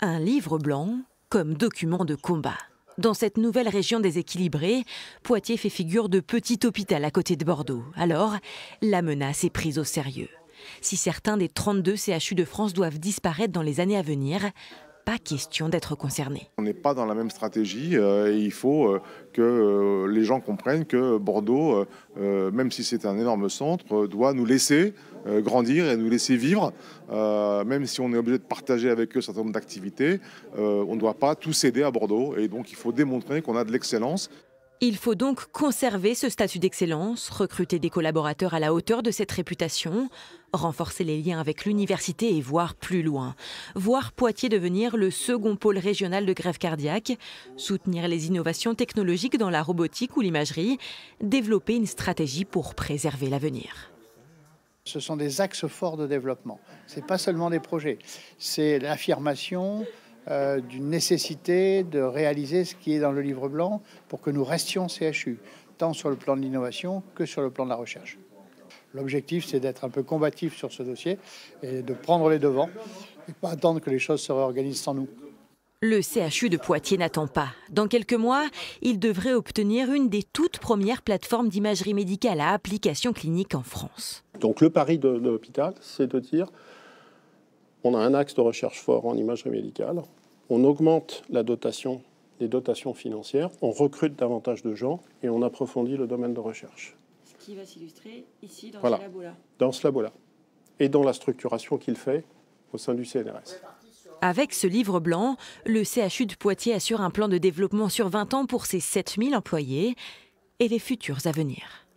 Un livre blanc comme document de combat. Dans cette nouvelle région déséquilibrée, Poitiers fait figure de petit hôpital à côté de Bordeaux. Alors, la menace est prise au sérieux. Si certains des 32 CHU de France doivent disparaître dans les années à venir, pas question d'être concernés. On n'est pas dans la même stratégie et il faut que les gens comprennent que Bordeaux, même si c'est un énorme centre, doit nous laisser grandir et nous laisser vivre. Même si on est obligé de partager avec eux un certain nombre d'activités, on ne doit pas tout céder à Bordeaux. Et donc il faut démontrer qu'on a de l'excellence. Il faut donc conserver ce statut d'excellence, recruter des collaborateurs à la hauteur de cette réputation, renforcer les liens avec l'université et voir plus loin. Voir Poitiers devenir le second pôle régional de greffe cardiaque, soutenir les innovations technologiques dans la robotique ou l'imagerie, développer une stratégie pour préserver l'avenir. Ce sont des axes forts de développement. Ce n'est pas seulement des projets, c'est l'affirmation d'une nécessité de réaliser ce qui est dans le livre blanc pour que nous restions CHU, tant sur le plan de l'innovation que sur le plan de la recherche. L'objectif, c'est d'être un peu combatif sur ce dossier et de prendre les devants et pas attendre que les choses se réorganisent sans nous. Le CHU de Poitiers n'attend pas. Dans quelques mois, il devrait obtenir une des toutes premières plateformes d'imagerie médicale à application clinique en France. Donc le pari de l'hôpital, c'est de dire on a un axe de recherche fort en imagerie médicale, on augmente la dotation, les dotations financières, on recrute davantage de gens et on approfondit le domaine de recherche. Ce qui va s'illustrer ici dans ce labo-là. Dans ce labo-là. Et dans la structuration qu'il fait au sein du CNRS. Avec ce livre blanc, le CHU de Poitiers assure un plan de développement sur 20 ans pour ses 7000 employés et les futurs à venir.